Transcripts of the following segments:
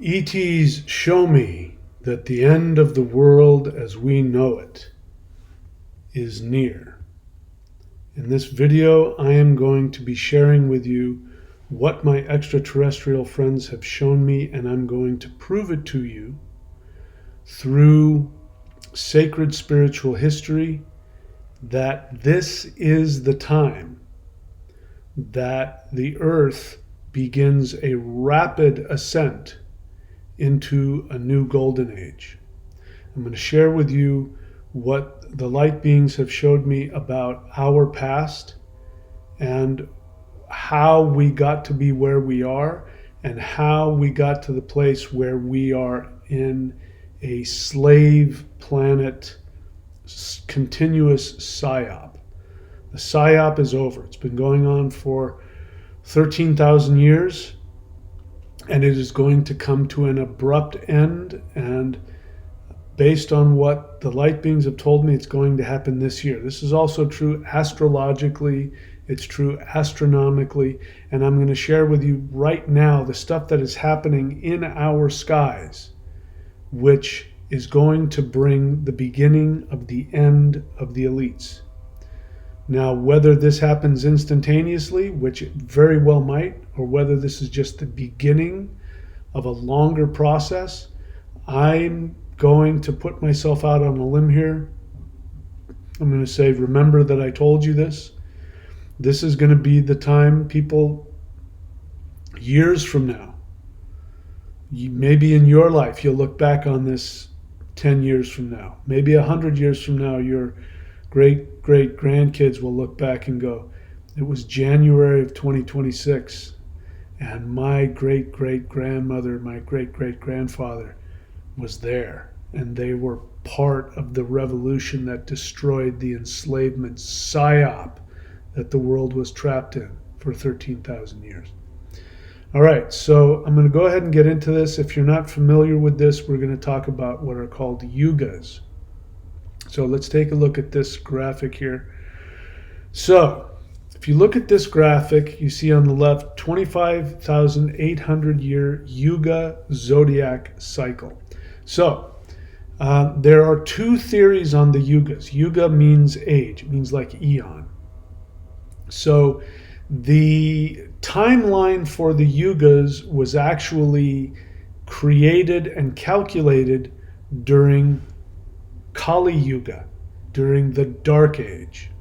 ETs show me that the end of the world as we know it is near. In this video, I am going to be sharing with you what my extraterrestrial friends have shown me, and I'm going to prove it to you through sacred spiritual history that this is the time that the Earth begins a rapid ascent into a new golden age. I'm going to share with you what the light beings have showed me about our past and how we got to be where we are and how we got to the place where we are in a slave planet continuous psyop. The psyop is over. It's been going on for 13,000 years, and it is going to come to an abrupt end. And based on what the light beings have told me, it's going to happen this year. This is also true astrologically. It's true astronomically. And I'm going to share with you right now the stuff that is happening in our skies, which is going to bring the beginning of the end of the elites. Now, whether this happens instantaneously, which it very well might, or whether this is just the beginning of a longer process, I'm going to put myself out on a limb here. I'm going to say, remember that I told you this. This is going to be the time people, years from now, maybe in your life, you'll look back on this 10 years from now. Maybe 100 years from now, your great-great-grandkids will look back and go, it was January of 2026, and my great-great-grandmother, my great-great-grandfather was there, and they were part of the revolution that destroyed the enslavement psyop that the world was trapped in for 13,000 years. All right, so I'm going to go ahead and get into this. If you're not familiar with this, we're going to talk about what are called Yugas. So let's take a look at this graphic here. So if you look at this graphic, you see on the left 25,800 year Yuga Zodiac Cycle. So there are two theories on the Yugas. Yuga means age. It means like eon. So the timeline for the Yugas was actually created and calculated during Kali Yuga, during the Dark Age.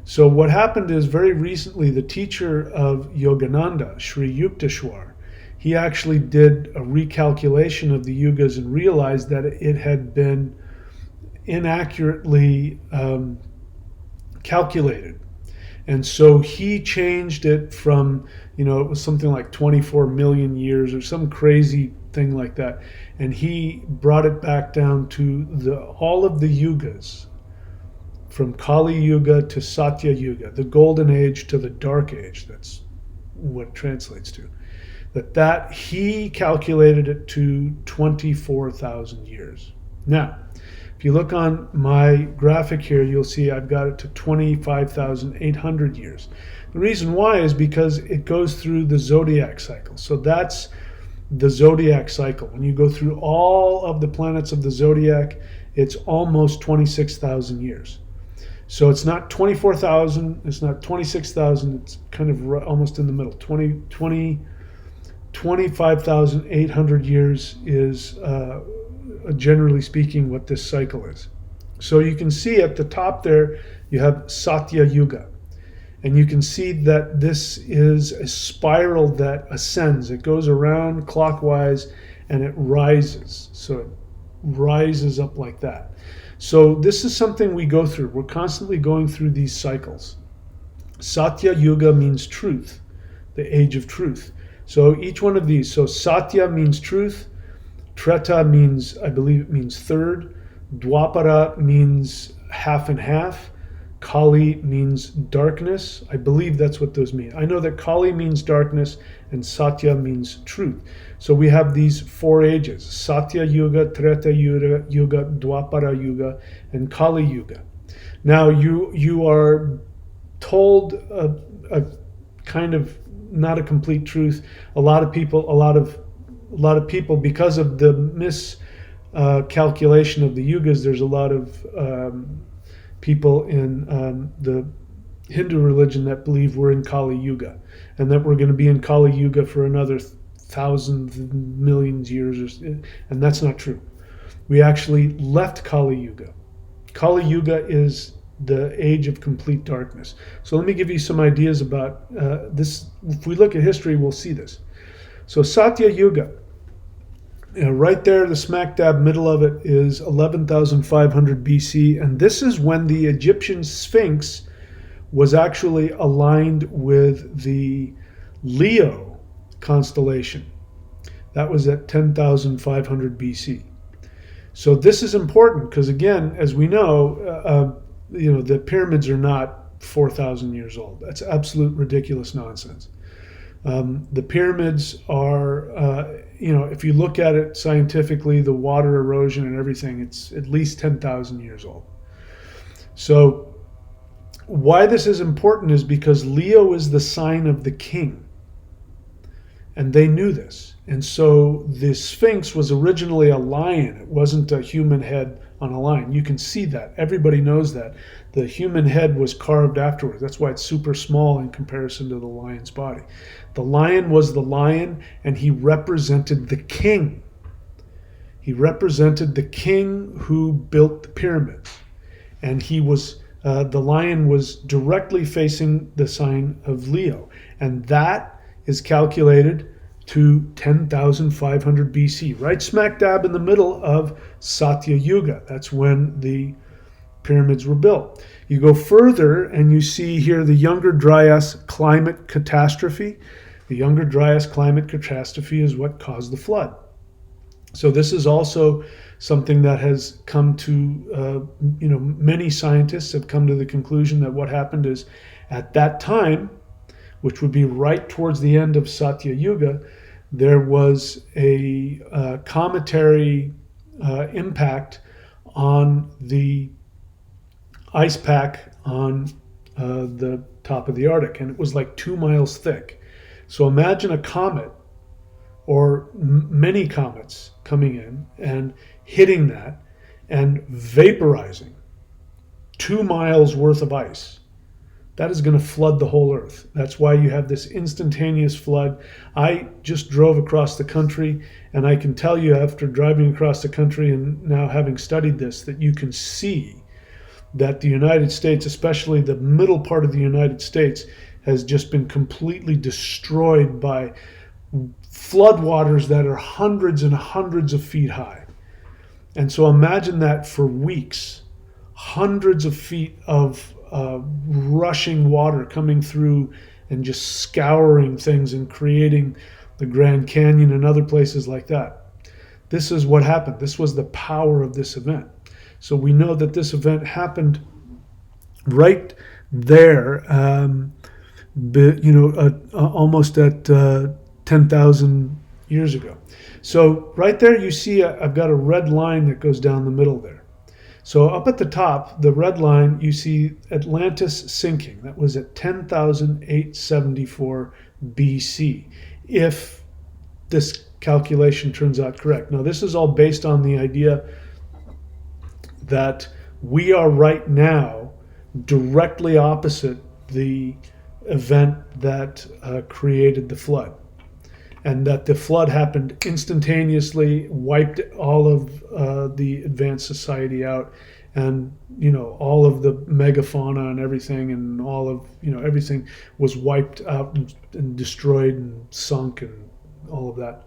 So what happened is, very recently, the teacher of Yogananda, Sri Yukteswar, he actually did a recalculation of the Yugas and realized that it had been inaccurately calculated. And so he changed it from, it was something like 24 million years or some crazy thing like that. And he brought it back down to all of the Yugas, from Kali Yuga to Satya Yuga, the Golden Age to the Dark Age. That's what it translates to. That he calculated it to 24,000 years. Now, if you look on my graphic here, you'll see I've got it to 25,800 years. The reason why is because it goes through the Zodiac Cycle. So that's the Zodiac Cycle. When you go through all of the planets of the Zodiac, it's almost 26,000 years. So it's not 24,000, it's not 26,000, it's kind of almost in the middle. 25,800 years is generally speaking what this cycle is. So you can see at the top there, you have Satya Yuga. And you can see that this is a spiral that ascends. It goes around clockwise and it rises. So it rises up like that. So this is something we go through. We're constantly going through these cycles. Satya Yuga means truth, the age of truth. So each one of these, so Satya means truth, Treta means, I believe it means third, Dwapara means half and half, Kali means darkness. I believe that's what those mean. I know that Kali means darkness and Satya means truth. So we have these four ages: Satya Yuga, Treta Yuga, Dwapara Yuga, and Kali Yuga. Now you are told a kind of not a complete truth. A lot of people, a lot of lot of people, because of the miscalculation of the Yugas, there's a lot of people in the Hindu religion that believe we're in Kali Yuga, and that we're going to be in Kali Yuga for another thousands, millions years, and that's not true. We actually left Kali Yuga. Kali Yuga is the age of complete darkness. So let me give you some ideas about this. If we look at history, we'll see this. So Satya Yuga, right there, the smack dab middle of it is 11,500 BC, and this is when the Egyptian Sphinx was actually aligned with the Leo constellation. That was at 10,500 BC. So this is important because, again, as we know, the pyramids are not 4,000 years old. That's absolute ridiculous nonsense. The pyramids are, if you look at it scientifically, the water erosion and everything, it's at least 10,000 years old. So why this is important is because Leo is the sign of the king. And they knew this. And so the Sphinx was originally a lion. It wasn't a human head on a lion. You can see that. Everybody knows that. The human head was carved afterwards. That's why it's super small in comparison to the lion's body. The lion was the lion, and he represented the king. He represented the king who built the pyramids. And he was, the lion was directly facing the sign of Leo. And that is calculated to 10,500 BC, right smack dab in the middle of Satya Yuga. That's when the pyramids were built. You go further and you see here the Younger Dryas climate catastrophe. The Younger Dryas climate catastrophe is what caused the flood. So this is also something that has come to, many scientists have come to the conclusion that what happened is at that time, which would be right towards the end of Satya Yuga, there was a cometary impact on the ice pack on the top of the Arctic, and it was like 2 miles thick. So imagine a comet or many comets coming in and hitting that and vaporizing 2 miles worth of ice. That is going to flood the whole earth. That's why you have this instantaneous flood. I just drove across the country, and I can tell you after driving across the country and now having studied this, that you can see that the United States, especially the middle part of the United States, has just been completely destroyed by floodwaters that are hundreds and hundreds of feet high. And so imagine that for weeks, hundreds of feet of rushing water coming through and just scouring things and creating the Grand Canyon and other places like that. This is what happened. This was the power of this event. So we know that this event happened right there, almost at 10,000 years ago. So right there you see I've got a red line that goes down the middle there. So up at the top, the red line, you see Atlantis sinking. That was at 10,874 BC, if this calculation turns out correct. Now, this is all based on the idea that we are right now directly opposite the event that created the flood. And that the flood happened instantaneously, wiped all of the advanced society out, and all of the megafauna and everything, and all of everything was wiped out and destroyed and sunk and all of that.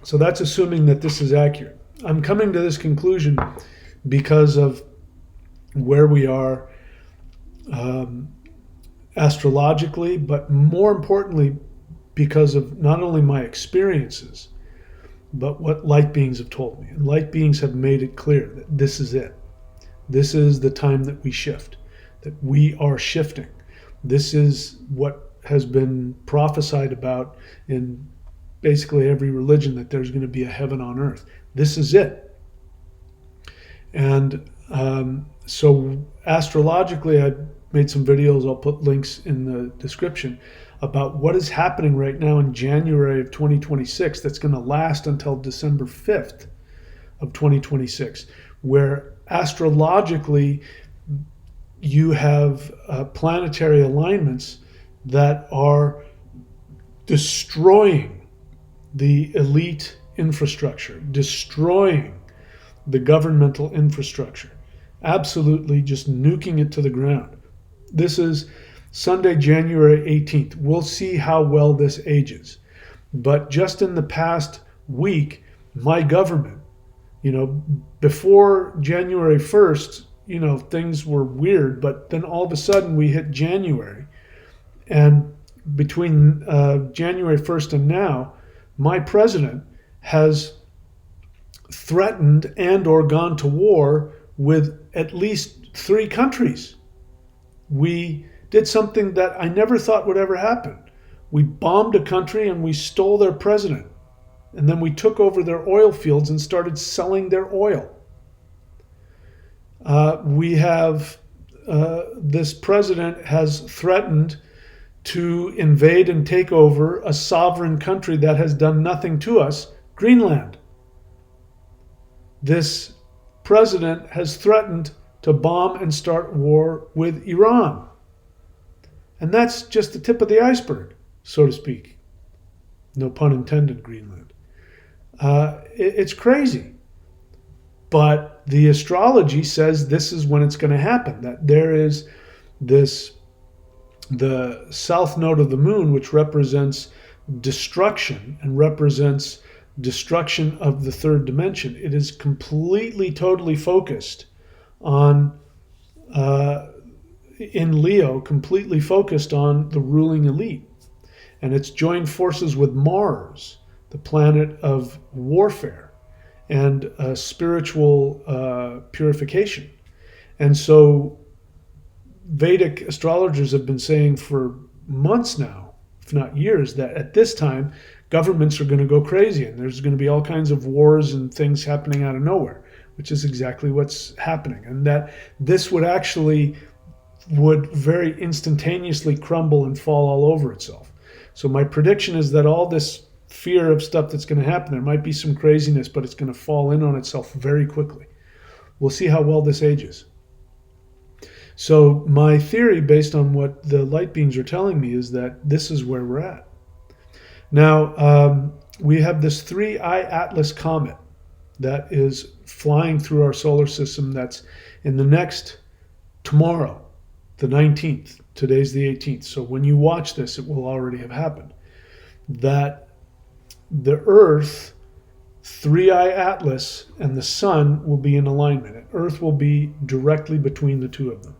So that's assuming that this is accurate. I'm coming to this conclusion because of where we are astrologically, but more importantly, because of not only my experiences, but what light beings have told me. And light beings have made it clear that this is it. This is the time that we shift, that we are shifting. This is what has been prophesied about in basically every religion, that there's going to be a heaven on earth. This is it. And so astrologically, I've made some videos. I'll put links in the description. about what is happening right now in January of 2026 that's going to last until December 5th of 2026, where astrologically you have planetary alignments that are destroying the elite infrastructure, destroying the governmental infrastructure, absolutely just nuking it to the ground. This is Sunday, January 18th. We'll see how well this ages. But just in the past week, my government, before January 1st, things were weird, but then all of a sudden we hit January. And between January 1st and now, my president has threatened and or gone to war with at least 3 countries. We did something that I never thought would ever happen. We bombed a country and we stole their president. And then we took over their oil fields and started selling their oil. This president has threatened to invade and take over a sovereign country that has done nothing to us, Greenland. This president has threatened to bomb and start war with Iran. And that's just the tip of the iceberg, so to speak. No pun intended, Greenland. It's crazy. But the astrology says this is when it's going to happen, that there is the south node of the moon, which represents destruction and represents destruction of the third dimension. It is completely, totally focused on, in Leo, completely focused on the ruling elite. And it's joined forces with Mars, the planet of warfare and spiritual purification. And so Vedic astrologers have been saying for months now, if not years, that at this time, governments are going to go crazy and there's going to be all kinds of wars and things happening out of nowhere, which is exactly what's happening. And that this would very instantaneously crumble and fall all over itself. So my prediction is that all this fear of stuff that's going to happen, there might be some craziness, but it's going to fall in on itself very quickly. We'll see how well this ages. So my theory, based on what the light beings are telling me, is that this is where we're at. Now, we have this 3-eye Atlas comet that is flying through our solar system that's in tomorrow, the 19th. Today's the 18th. So when you watch this, it will already have happened. That the Earth, 3-eye Atlas, and the Sun will be in alignment. And Earth will be directly between the two of them.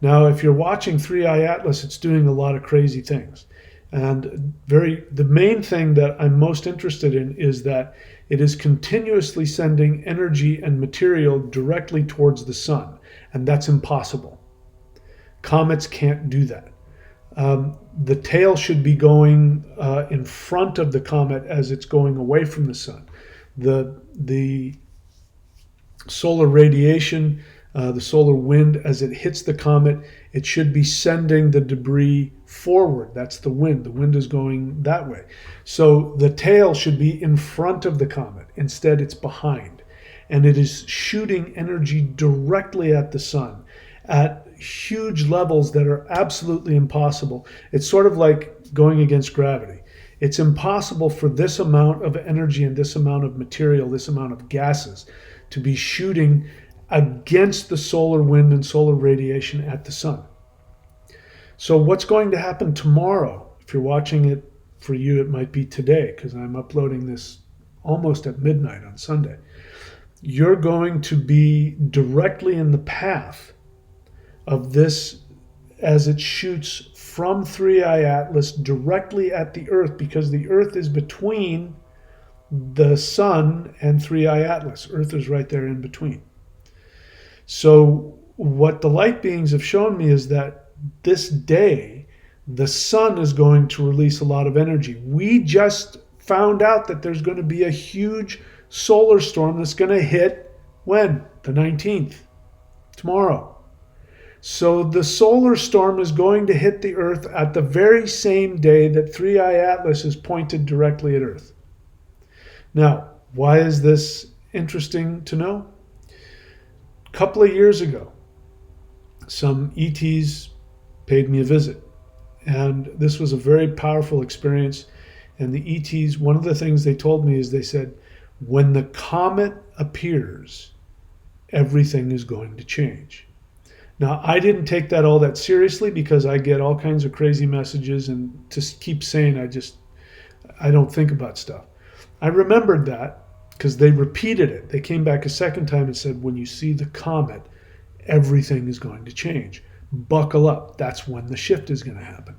Now, if you're watching 3-eye Atlas, it's doing a lot of crazy things. And the main thing that I'm most interested in is that it is continuously sending energy and material directly towards the sun. And that's impossible. Comets can't do that. The tail should be going in front of the comet as it's going away from the sun. The solar radiation, the solar wind, as it hits the comet, it should be sending the debris forward. That's the wind. The wind is going that way. So the tail should be in front of the comet. Instead, it's behind. And it is shooting energy directly at the sun at huge levels that are absolutely impossible. It's sort of like going against gravity. It's impossible for this amount of energy and this amount of material, this amount of gases, to be shooting against the solar wind and solar radiation at the sun. So what's going to happen tomorrow? If you're watching it, for you it might be today, because I'm uploading this almost at midnight on Sunday. You're going to be directly in the path of this as it shoots from 3-eye Atlas directly at the Earth, because the Earth is between the sun and 3-eye Atlas. Earth is right there in between. So what the light beings have shown me is that this day, the sun is going to release a lot of energy. We just found out that there's going to be a huge solar storm that's going to hit when? The 19th, tomorrow. So the solar storm is going to hit the Earth at the very same day that 3i Atlas is pointed directly at Earth. Now, why is this interesting to know? A couple of years ago, some ETs paid me a visit. And this was a very powerful experience. And the ETs, one of the things they told me is they said, when the comet appears, everything is going to change. Now, I didn't take that all that seriously because I get all kinds of crazy messages and just keep saying I don't think about stuff. I remembered that because they repeated it. They came back a second time and said, when you see the comet, everything is going to change. Buckle up. That's when the shift is going to happen.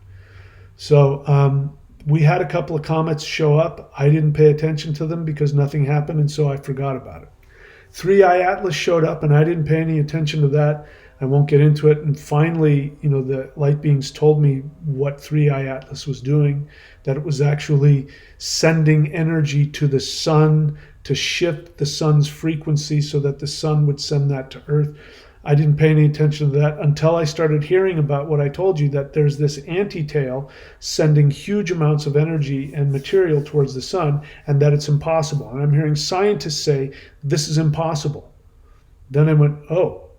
So we had a couple of comets show up. I didn't pay attention to them because nothing happened, and so I forgot about it. 3i Atlas showed up, and I didn't pay any attention to that. I won't get into it. And finally, the light beings told me what 3i Atlas was doing, that it was actually sending energy to the sun to shift the sun's frequency so that the sun would send that to Earth. I didn't pay any attention to that until I started hearing about what I told you, that there's this anti-tail sending huge amounts of energy and material towards the sun, and that it's impossible. And I'm hearing scientists say, this is impossible. Then I went, oh,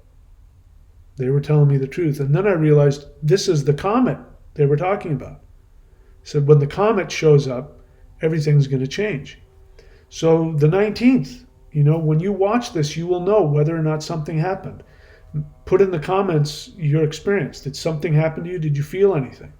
they were telling me the truth. And then I realized this is the comet they were talking about. I said, when the comet shows up, everything's going to change. So the 19th, when you watch this, you will know whether or not something happened. Put in the comments your experience. Did something happen to you? Did you feel anything?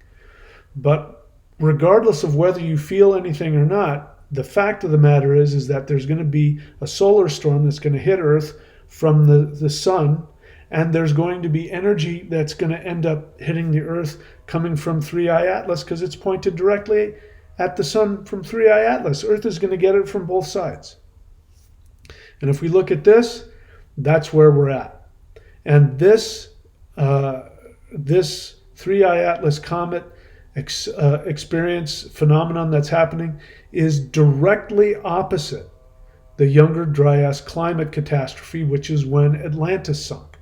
But regardless of whether you feel anything or not, the fact of the matter is that there's going to be a solar storm that's going to hit Earth from the sun, and there's going to be energy that's going to end up hitting the Earth coming from 3i Atlas because it's pointed directly at the sun from 3i Atlas. Earth is going to get it from both sides. And if we look at this, that's where we're at. And this 3i Atlas comet experience phenomenon that's happening is directly opposite the Younger Dryas climate catastrophe, which is when Atlantis sunk.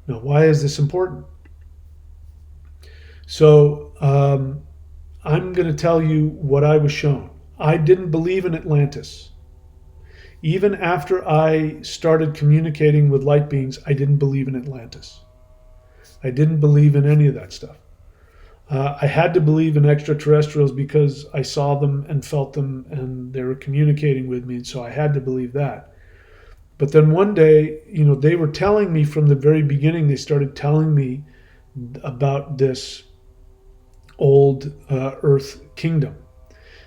Now, why is this important? So I'm going to tell you what I was shown. I didn't believe in Atlantis. Even after I started communicating with light beings, I didn't believe in Atlantis. I didn't believe in any of that stuff. I had to believe in extraterrestrials because I saw them and felt them and they were communicating with me, and so I had to believe that. But then one day, they were telling me from the very beginning, they started telling me about this old Earth kingdom.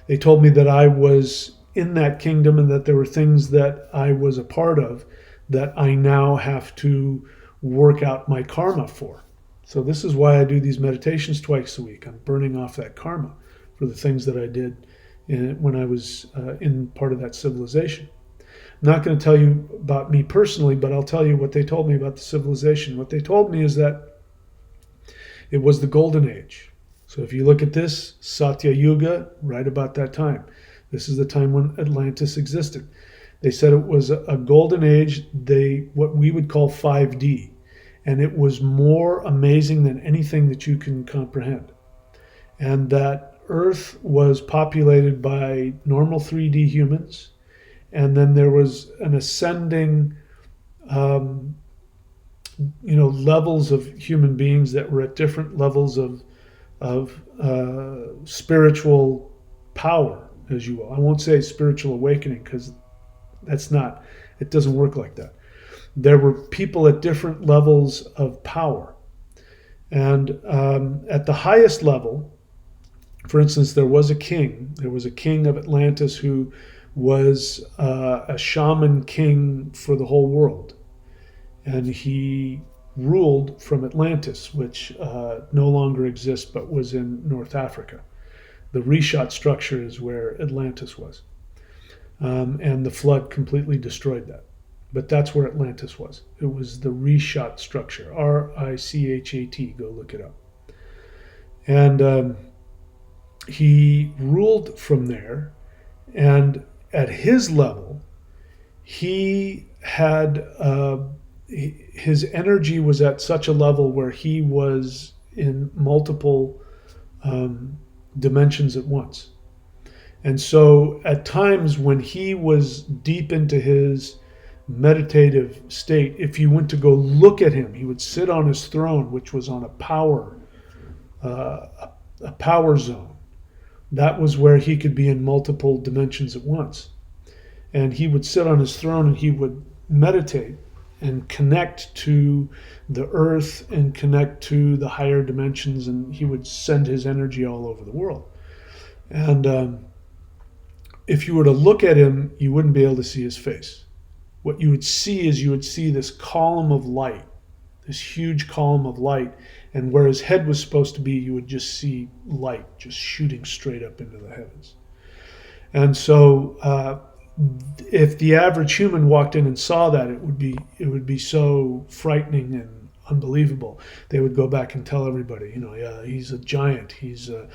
They told me that I was in that kingdom and that there were things that I was a part of that I now have to work out my karma for. So this is why I do these meditations twice a week. I'm burning off that karma for the things that I did when I was in part of that civilization. I'm not going to tell you about me personally, but I'll tell you what they told me about the civilization. What they told me is that it was the golden age. So if you look at this, Satya Yuga, right about that time. This is the time when Atlantis existed. They said it was a golden age, what we would call 5D. And it was more amazing than anything that you can comprehend. And that Earth was populated by normal 3D humans. And then there was an ascending, levels of human beings that were at different levels of spiritual power, as you will. I won't say spiritual awakening because it doesn't work like that. There were people at different levels of power. And at the highest level, for instance, there was a king. There was a king of Atlantis who was a shaman king for the whole world. And he ruled from Atlantis, which no longer exists but was in North Africa. The reshot structure is where Atlantis was. And the flood completely destroyed that. But that's where Atlantis was. It was the reshot structure, R-I-C-H-A-T. Go look it up. And he ruled from there. And at his level, he had his energy was at such a level where he was in multiple dimensions at once. And so at times when he was deep into his meditative state, if you went to go look at him, he would sit on his throne, which was on a power zone. That was where he could be in multiple dimensions at once. And he would sit on his throne and he would meditate and connect to the earth and connect to the higher dimensions, and he would send his energy all over the world. And if you were to look at him, you wouldn't be able to see his face. What you would see is you would see this column of light, this huge column of light, and where his head was supposed to be, you would just see light just shooting straight up into the heavens. And so if the average human walked in and saw that, it would be so frightening and unbelievable. They would go back and tell everybody, yeah, he's a giant, he's a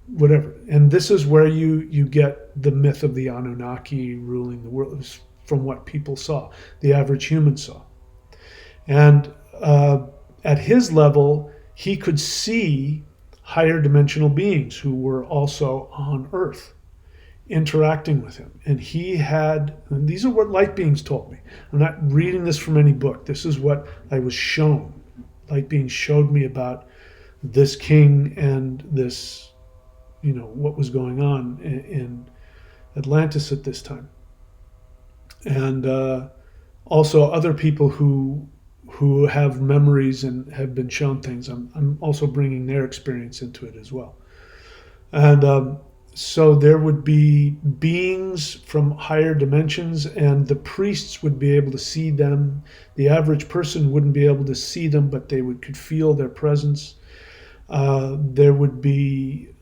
whatever. And this is where you get the myth of the Anunnaki ruling the world. It was from what people saw, the average human saw. And at his level, he could see higher dimensional beings who were also on Earth, interacting with him. And and these are what light beings told me. I'm not reading this from any book. This is what I was shown. Light beings showed me about this king and this, what was going on in Atlantis at this time. And also other people who have memories and have been shown things. I'm also bringing their experience into it as well. And so there would be beings from higher dimensions, and the priests would be able to see them. The average person wouldn't be able to see them, but they could feel their presence. There would be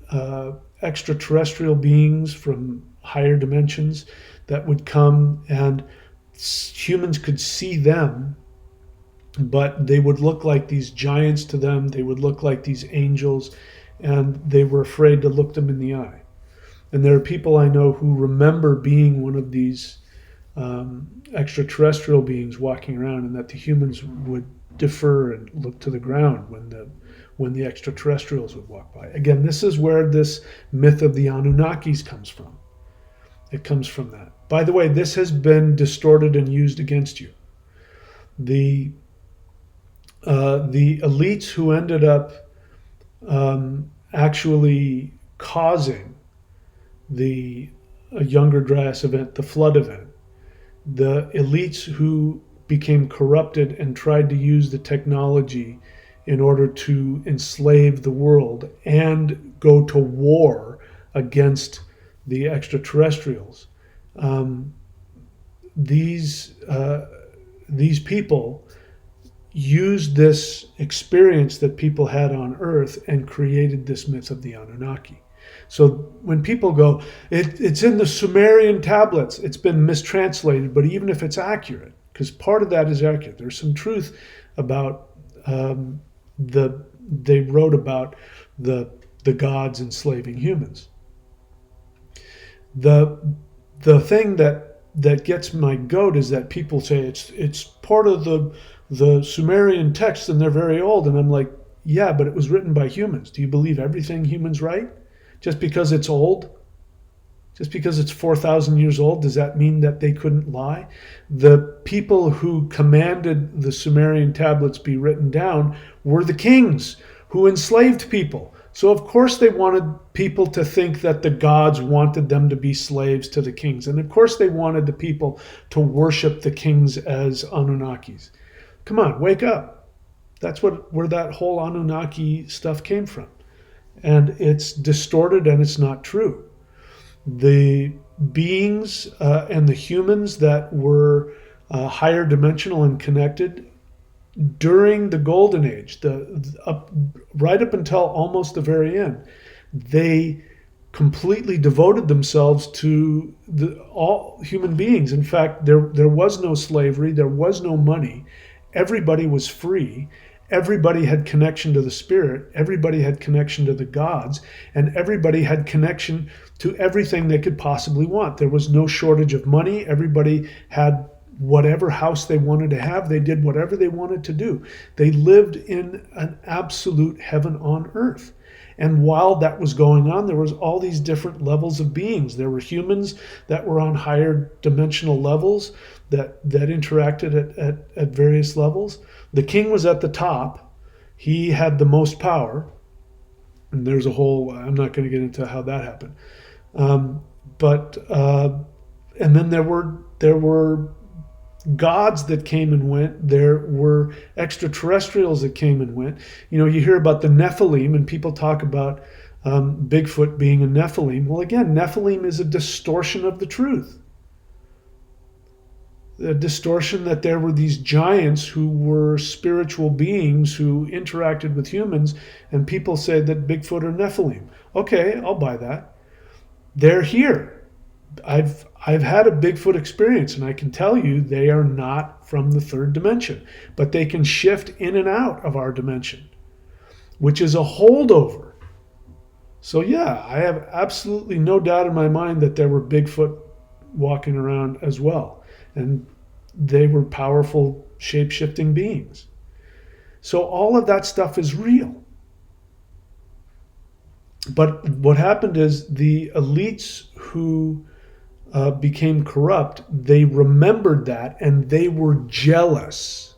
extraterrestrial beings from higher dimensions that would come, and humans could see them, but they would look like these giants to them. They would look like these angels, and they were afraid to look them in the eye. And there are people I know who remember being one of these extraterrestrial beings walking around, and that the humans would defer and look to the ground when the extraterrestrials would walk by. Again, this is where this myth of the Anunnakis comes from. It comes from that. By the way, this has been distorted and used against you. The elites who ended up actually causing the Younger Dryas event, the flood event, the elites who became corrupted and tried to use the technology in order to enslave the world and go to war against the extraterrestrials. These people used this experience that people had on Earth and created this myth of the Anunnaki. So when people go, it's in the Sumerian tablets, it's been mistranslated, but even if it's accurate, because part of that is accurate, there's some truth about they wrote about the gods enslaving humans. The thing that gets my goat is that people say it's part of the Sumerian text and they're very old, and I'm like, yeah, but it was written by humans. Do you believe everything humans write? Just because it's old, just because it's 4,000 years old, does that mean that they couldn't lie? The people who commanded the Sumerian tablets be written down were the kings who enslaved people. So of course they wanted people to think that the gods wanted them to be slaves to the kings. And of course they wanted the people to worship the kings as Anunnakis. Come on, wake up. That's where that whole Anunnaki stuff came from. And it's distorted and it's not true. The beings and the humans that were higher dimensional and connected during the Golden Age, right up until almost the very end, they completely devoted themselves to all human beings. In fact, there was no slavery, there was no money. Everybody was free. Everybody had connection to the spirit, everybody had connection to the gods, and everybody had connection to everything they could possibly want. There was no shortage of money. Everybody had whatever house they wanted to have. They did whatever they wanted to do. They lived in an absolute heaven on earth. And while that was going on, there was all these different levels of beings. There were humans that were on higher dimensional levels that interacted at various levels. The king was at the top. He had the most power. And there's a whole, I'm not going to get into how that happened. And then there were gods that came and went. There were extraterrestrials that came and went. You hear about the Nephilim, and people talk about Bigfoot being a Nephilim. Well, again, Nephilim is a distortion of the truth. The distortion that there were these giants who were spiritual beings who interacted with humans, and people say that Bigfoot are Nephilim. Okay, I'll buy that. They're here. I've had a Bigfoot experience, and I can tell you they are not from the third dimension, but they can shift in and out of our dimension, which is a holdover. So yeah, I have absolutely no doubt in my mind that there were Bigfoot walking around as well, and they were powerful shape-shifting beings. So all of that stuff is real. But what happened is the elites who became corrupt, they remembered that, and they were jealous.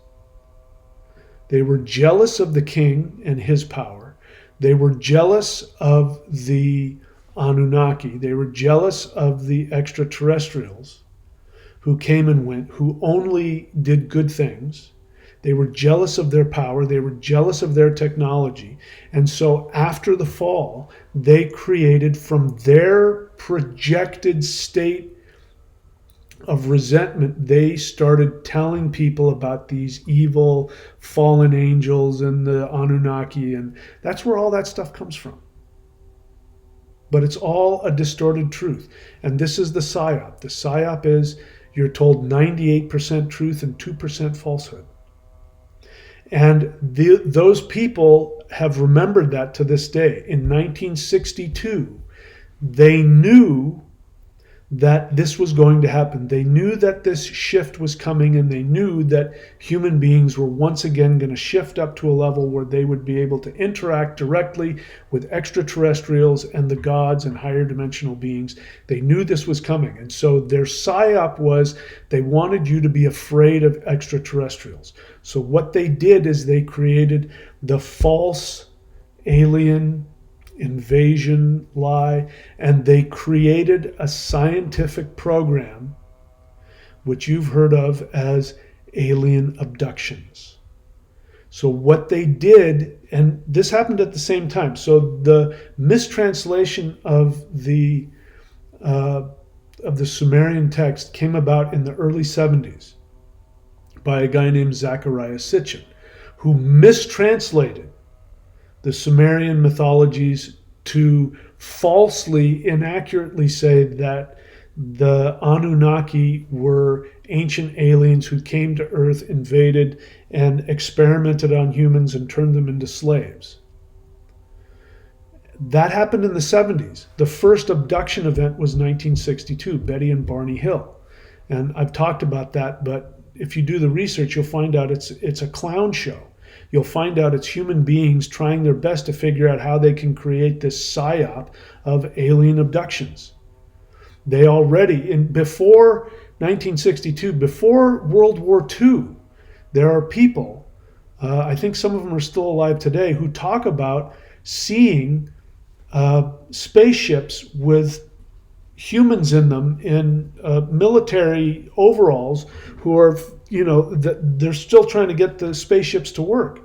They were jealous of the king and his power. They were jealous of the Anunnaki. They were jealous of the extraterrestrials who came and went, who only did good things. They were jealous of their power. They were jealous of their technology. And so after the fall, they created, from their projected state of resentment, they started telling people about these evil fallen angels and the Anunnaki. And that's where all that stuff comes from. But it's all a distorted truth. And this is the psyop. The psyop is you're told 98% truth and 2% falsehood. And those people have remembered that to this day. In 1962, they knew that this was going to happen. They knew that this shift was coming, and they knew that human beings were once again going to shift up to a level where they would be able to interact directly with extraterrestrials and the gods and higher dimensional beings. They knew this was coming. And so their psyop was they wanted you to be afraid of extraterrestrials. So what they did is they created the false alien invasion lie, and they created a scientific program which you've heard of as alien abductions. So what they did, and this happened at the same time, so the mistranslation of the Sumerian text came about in the early 70s by a guy named Zecharia Sitchin, who mistranslated the Sumerian mythologies to falsely, inaccurately say that the Anunnaki were ancient aliens who came to Earth, invaded, and experimented on humans and turned them into slaves. That happened in the 70s. The first abduction event was 1962, Betty and Barney Hill. And I've talked about that, but if you do the research, you'll find out it's a clown show. You'll find out it's human beings trying their best to figure out how they can create this psyop of alien abductions. They already, before 1962, before World War II, there are people, I think some of them are still alive today, who talk about seeing spaceships with humans in them in military overalls who are, they're still trying to get the spaceships to work.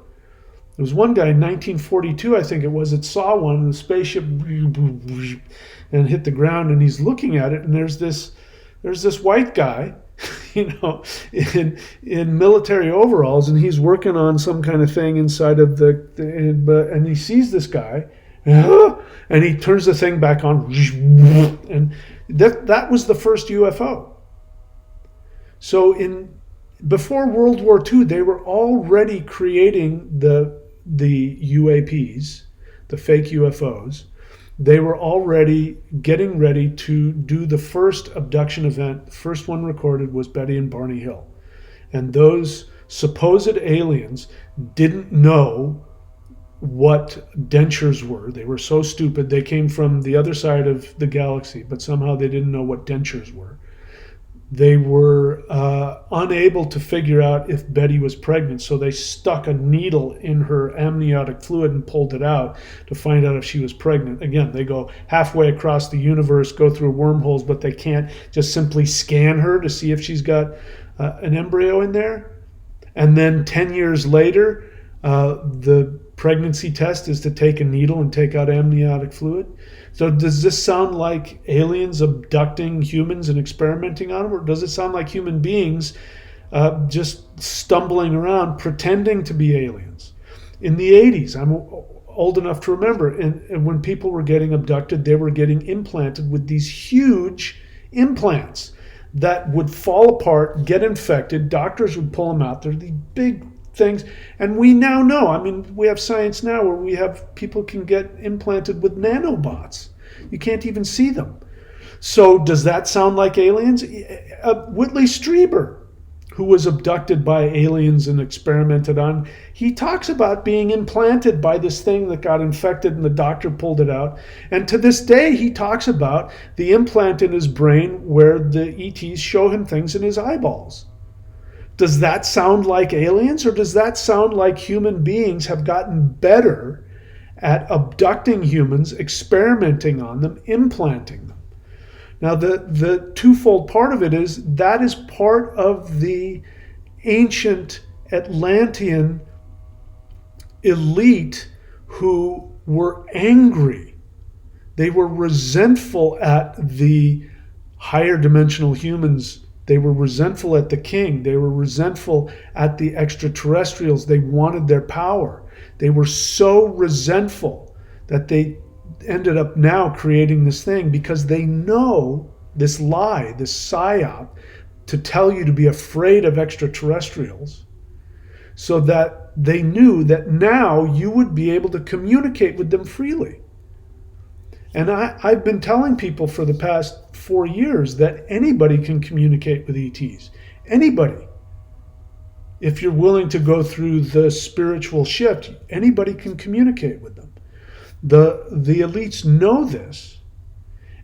There was one guy in 1942, I think it was, that saw one, and the spaceship and hit the ground, and he's looking at it, and there's this white guy, in military overalls, and he's working on some kind of thing inside of and he sees this guy, and he turns the thing back on, and that was the first UFO. So before World War II, they were already creating the UAPs, the fake UFOs, they were already getting ready to do the first abduction event. The first one recorded was Betty and Barney Hill. And those supposed aliens didn't know what dentures were. They were so stupid. They came from the other side of the galaxy, but somehow they didn't know what dentures were. They were unable to figure out if Betty was pregnant, so they stuck a needle in her amniotic fluid and pulled it out to find out if she was pregnant. Again, they go halfway across the universe, go through wormholes, but they can't just simply scan her to see if she's got an embryo in there. And then 10 years later, the pregnancy test is to take a needle and take out amniotic fluid. So does this sound like aliens abducting humans and experimenting on them? Or does it sound like human beings just stumbling around pretending to be aliens? In the 80s, I'm old enough to remember, and when people were getting abducted, they were getting implanted with these huge implants that would fall apart, get infected. Doctors would pull them out. They're these big things. And we now know, I mean, we have science now where we have people can get implanted with nanobots. You can't even see them. So does that sound like aliens? Whitley Strieber, who was abducted by aliens and experimented on, he talks about being implanted by this thing that got infected and the doctor pulled it out. And to this day, he talks about the implant in his brain where the ETs show him things in his eyeballs. Does that sound like aliens, or does that sound like human beings have gotten better at abducting humans, experimenting on them, implanting them? Now, the twofold part of it is that is part of the ancient Atlantean elite who were angry. They were resentful at the higher dimensional humans. They were resentful at the king. They were resentful at the extraterrestrials. They wanted their power. They were so resentful that they ended up now creating this thing because they know this lie, this psyop, to tell you to be afraid of extraterrestrials, so that they knew that now you would be able to communicate with them freely. And I've been telling people for the past 4 years that anybody can communicate with ETs. Anybody. If you're willing to go through the spiritual shift, anybody can communicate with them. The elites know this,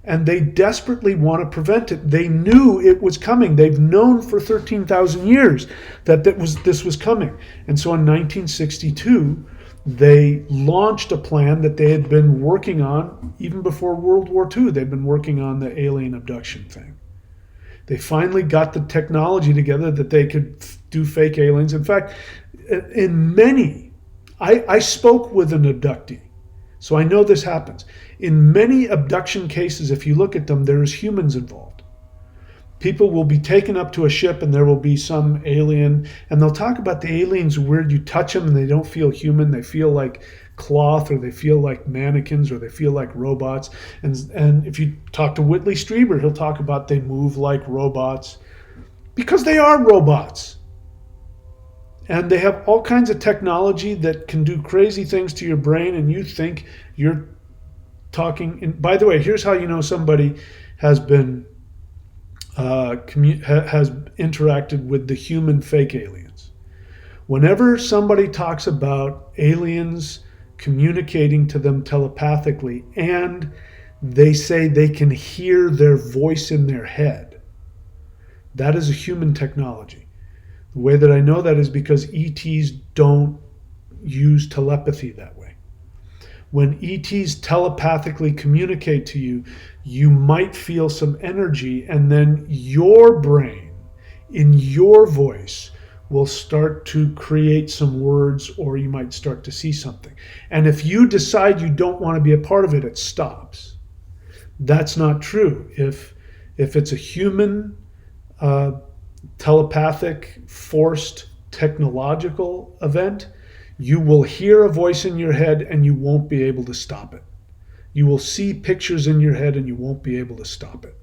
and they desperately want to prevent it. They knew it was coming. They've known for 13,000 years that this was coming. And so in 1962, they launched a plan that they had been working on even before World War II. They'd been working on the alien abduction thing. They finally got the technology together that they could do fake aliens. In fact, I spoke with an abductee, so I know this happens. In many abduction cases, if you look at them, there's humans involved. People will be taken up to a ship and there will be some alien, and they'll talk about the aliens weird. You touch them and they don't feel human. They feel like cloth, or they feel like mannequins, or they feel like robots. And if you talk to Whitley Strieber, he'll talk about they move like robots because they are robots. And they have all kinds of technology that can do crazy things to your brain, and you think you're talking. And by the way, here's how you know somebody has been has interacted with the human fake aliens. Whenever somebody talks about aliens communicating to them telepathically and they say they can hear their voice in their head, that is a human technology. The way that I know that is because ETs don't use telepathy that way. When ETs telepathically communicate to you, you might feel some energy, and then your brain, in your voice, will start to create some words, or you might start to see something. And if you decide you don't want to be a part of it, it stops. That's not true. If it's a human, telepathic, forced, technological event, you will hear a voice in your head and you won't be able to stop it. You will see pictures in your head and you won't be able to stop it.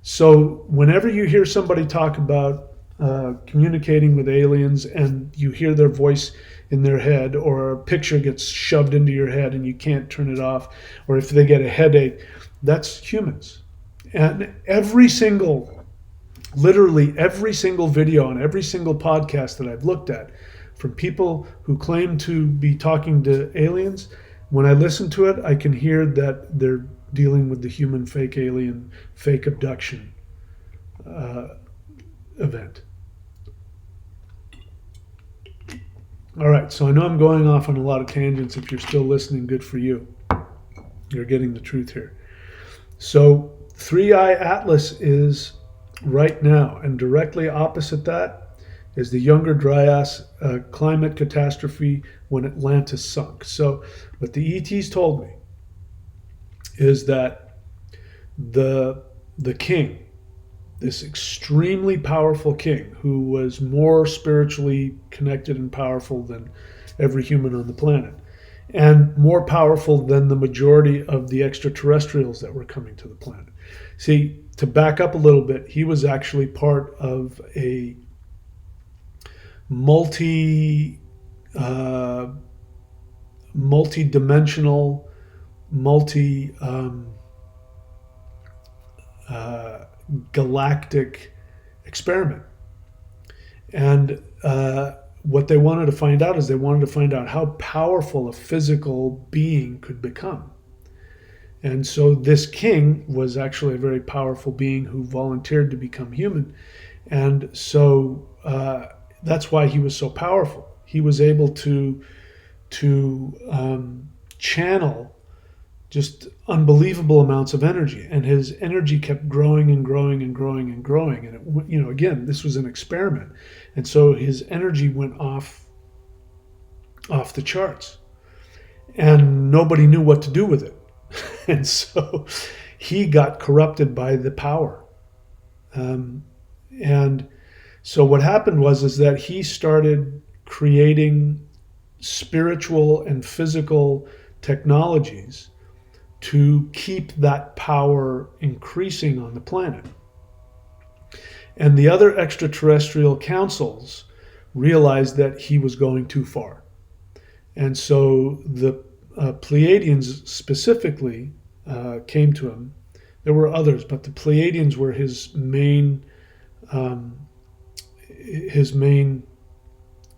So whenever you hear somebody talk about communicating with aliens and you hear their voice in their head, or a picture gets shoved into your head and you can't turn it off, or if they get a headache, that's humans. And literally every single video and every single podcast that I've looked at from people who claim to be talking to aliens, when I listen to it, I can hear that they're dealing with the human fake alien, fake abduction event. All right, so I know I'm going off on a lot of tangents. If you're still listening, good for you. You're getting the truth here. So 3i Atlas is right now, and directly opposite that is the Younger Dryas climate catastrophe when Atlantis sunk. So what the ETs told me is that the king, this extremely powerful king who was more spiritually connected and powerful than every human on the planet, and more powerful than the majority of the extraterrestrials that were coming to the planet. See, to back up a little bit, he was actually part of a multi-dimensional, galactic experiment. And what they wanted to find out is they wanted to find out how powerful a physical being could become. And so this king was actually a very powerful being who volunteered to become human. And so that's why he was so powerful. He was able to channel just unbelievable amounts of energy, and his energy kept growing and growing and growing and growing. And it, again, this was an experiment, and so his energy went off the charts, and nobody knew what to do with it. And so he got corrupted by the power, and so what happened is that he started creating spiritual and physical technologies to keep that power increasing on the planet. And the other extraterrestrial councils realized that he was going too far. And so the Pleiadians specifically came to him. There were others, but the Pleiadians were his main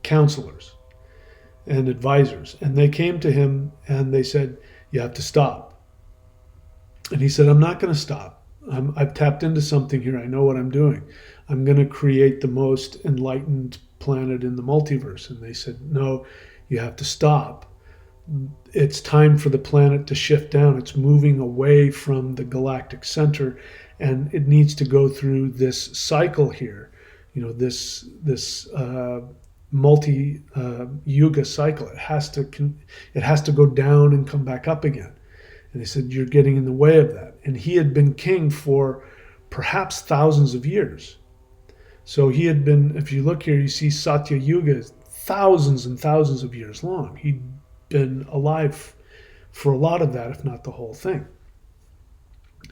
counselors and advisors. And they came to him and they said, "You have to stop." And he said, "I'm not going to stop. I've tapped into something here. I know what I'm doing. I'm going to create the most enlightened planet in the multiverse." And they said, "No, you have to stop. It's time for the planet to shift down. It's moving away from the galactic center, and it needs to go through this cycle here. This multi Yuga cycle. It has to go down and come back up again." And they said, "You're getting in the way of that." And he had been king for perhaps thousands of years. So he had been, if you look here, you see Satya Yuga is thousands and thousands of years long. He'd been alive for a lot of that, if not the whole thing.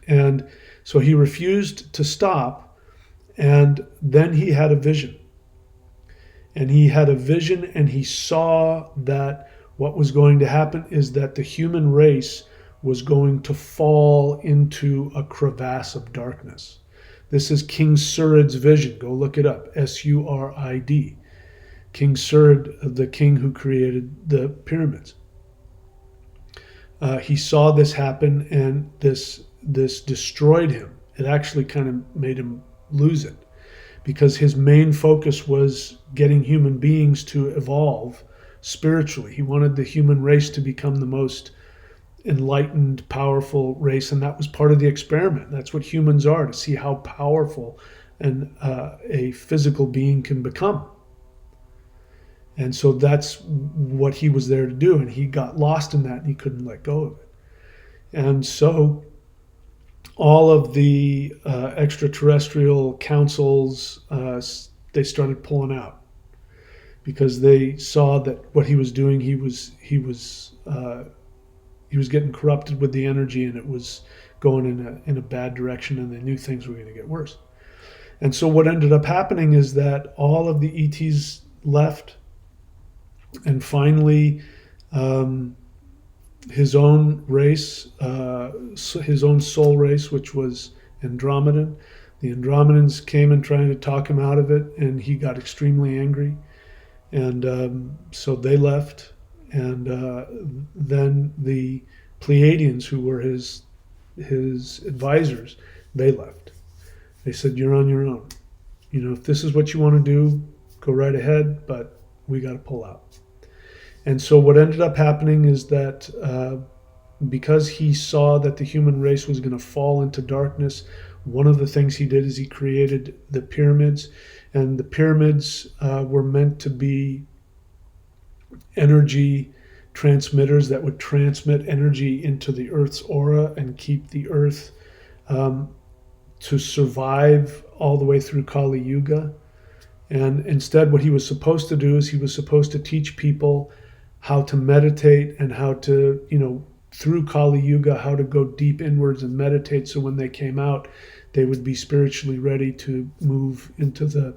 And so he refused to stop. And then he had a vision. And he had a vision, and he saw that what was going to happen is that the human race was going to fall into a crevasse of darkness. This is King Surid's vision. Go look it up. Surid. King Surid, the king who created the pyramids. He saw this happen, and this destroyed him. It actually kind of made him lose it, because his main focus was getting human beings to evolve spiritually. He wanted the human race to become the most enlightened, powerful race, and that was part of the experiment. That's what humans are, to see how powerful a physical being can become. And so that's what he was there to do, and he got lost in that, and he couldn't let go of it. And so all of the extraterrestrial councils, they started pulling out, because they saw that what he was doing, he was getting corrupted with the energy, and it was going in a bad direction, and they knew things were going to get worse. And so what ended up happening is that all of the ETs left, And finally, his own race, his own soul race, which was Andromedan. The Andromedans came and tried to talk him out of it, and he got extremely angry. And so they left. And then the Pleiadians, who were his advisors, they left. They said, "You're on your own. You know, if this is what you want to do, go right ahead, but we got to pull out." And so what ended up happening is that because he saw that the human race was going to fall into darkness, one of the things he did is he created the pyramids. And the pyramids were meant to be energy transmitters that would transmit energy into the Earth's aura and keep the Earth to survive all the way through Kali Yuga. And instead, what he was supposed to do is he was supposed to teach people how to meditate and how to, through Kali Yuga, how to go deep inwards and meditate. So when they came out, they would be spiritually ready to move into the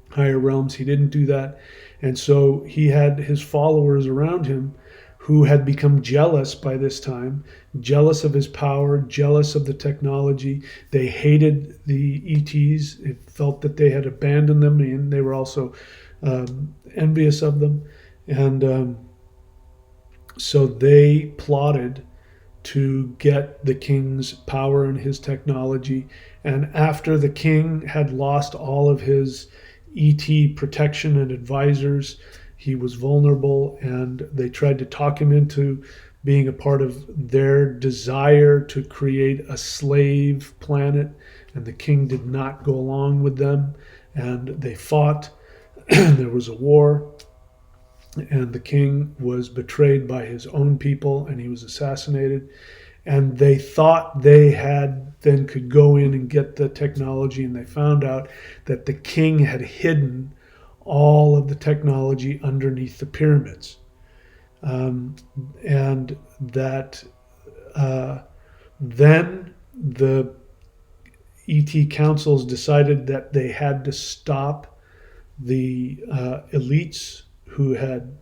higher realms. He didn't do that. And so he had his followers around him who had become jealous by this time, jealous of his power, jealous of the technology. They hated the ETs. It felt that they had abandoned them, and they were also envious of them. And so they plotted to get the king's power and his technology. And after the king had lost all of his ET protection and advisors, he was vulnerable, and they tried to talk him into being a part of their desire to create a slave planet. And the king did not go along with them, and they fought. There was a war, and the king was betrayed by his own people, and he was assassinated. And they thought they then could go in and get the technology, and they found out that the king had hidden all of the technology underneath the pyramids. And that then the ET councils decided that they had to stop the elites who had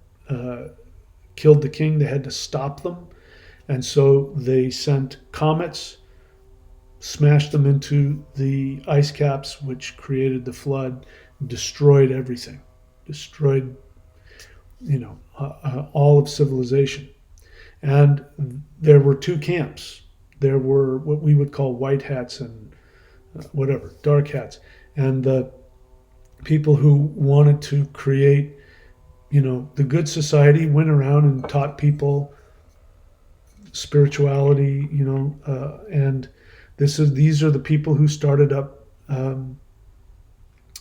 killed the king. They had to stop them. And so they sent comets, smashed them into the ice caps, which created the flood, destroyed everything, destroyed, all of civilization. And there were two camps. There were what we would call white hats and dark hats. And the people who wanted to create, the good society went around and taught people spirituality, and these are the people who started up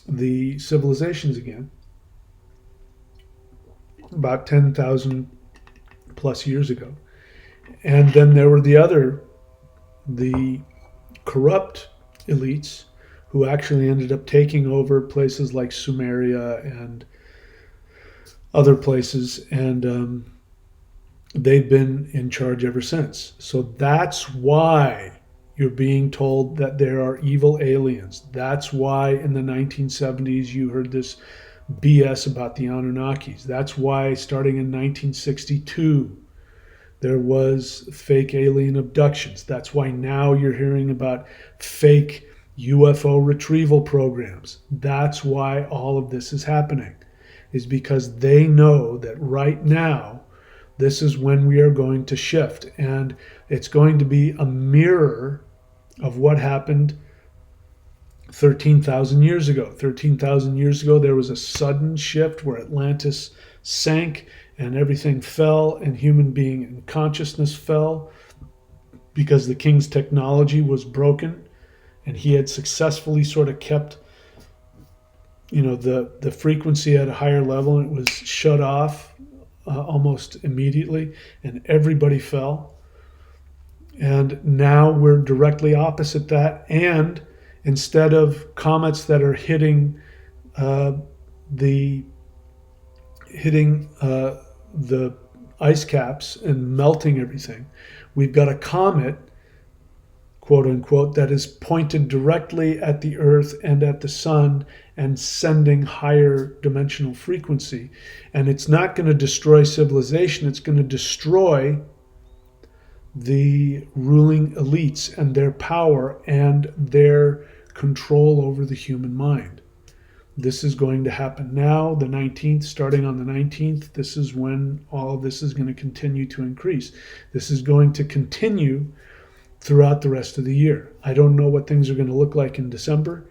the civilizations again about 10,000 plus years ago. And then there were the corrupt elites who actually ended up taking over places like Sumeria and other places, and they've been in charge ever since. So that's why you're being told that there are evil aliens. That's why in the 1970s you heard this BS about the Anunnakis. That's why starting in 1962 there was fake alien abductions. That's why now you're hearing about fake UFO retrieval programs. That's why all of this is happening, is because they know that right now this is when we are going to shift, and it's going to be a mirror of what happened 13,000 years ago. 13,000 years ago, there was a sudden shift where Atlantis sank and everything fell, and human being and consciousness fell because the king's technology was broken, and he had successfully sort of kept the frequency at a higher level, and it was shut off almost immediately, and everybody fell. And now we're directly opposite that, and instead of comets that are hitting the ice caps and melting everything, we've got a comet, quote unquote, that is pointed directly at the earth and at the sun and sending higher dimensional frequency. And it's not going to destroy civilization, it's going to destroy the ruling elites and their power and their control over the human mind. This is going to happen now, the 19th, starting on the 19th. This is when all of this is going to continue to increase. This is going to continue throughout the rest of the year. I don't know what things are going to look like in December,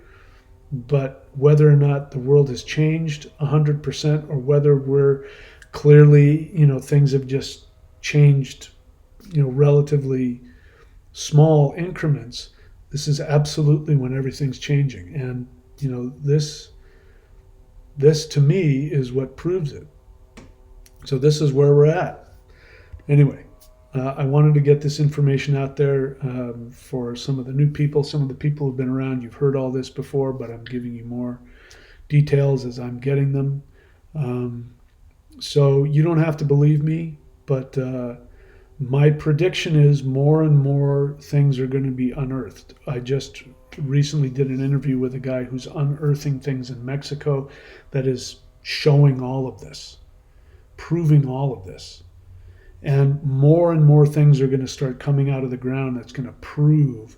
but whether or not the world has changed 100% or whether we're clearly, things have just changed, relatively small increments, this is absolutely when everything's changing. And, this to me is what proves it. So this is where we're at. Anyway, I wanted to get this information out there for some of the new people. Some of the people who've been around, you've heard all this before, but I'm giving you more details as I'm getting them. So you don't have to believe me, but my prediction is more and more things are going to be unearthed. I just recently did an interview with a guy who's unearthing things in Mexico that is showing all of this, proving all of this. And more things are going to start coming out of the ground that's going to prove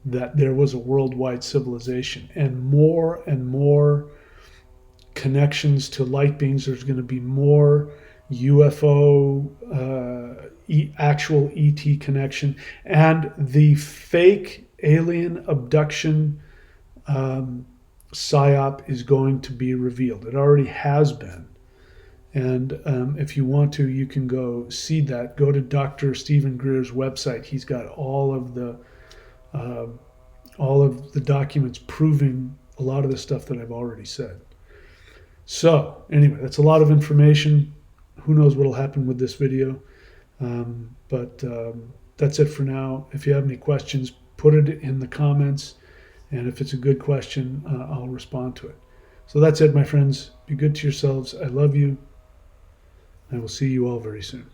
that there was a worldwide civilization. And more connections to light beings. There's going to be more UFO, actual ET connection, and the fake alien abduction psyop is going to be revealed. It already has been. And if you want to, you can go see that. Go to Dr. Stephen Greer's website. He's got all of the documents proving a lot of the stuff that I've already said. So anyway, that's a lot of information. Who knows what will happen with this video. But that's it for now. If you have any questions, put it in the comments. And if it's a good question, I'll respond to it. So that's it, my friends. Be good to yourselves. I love you. I will see you all very soon.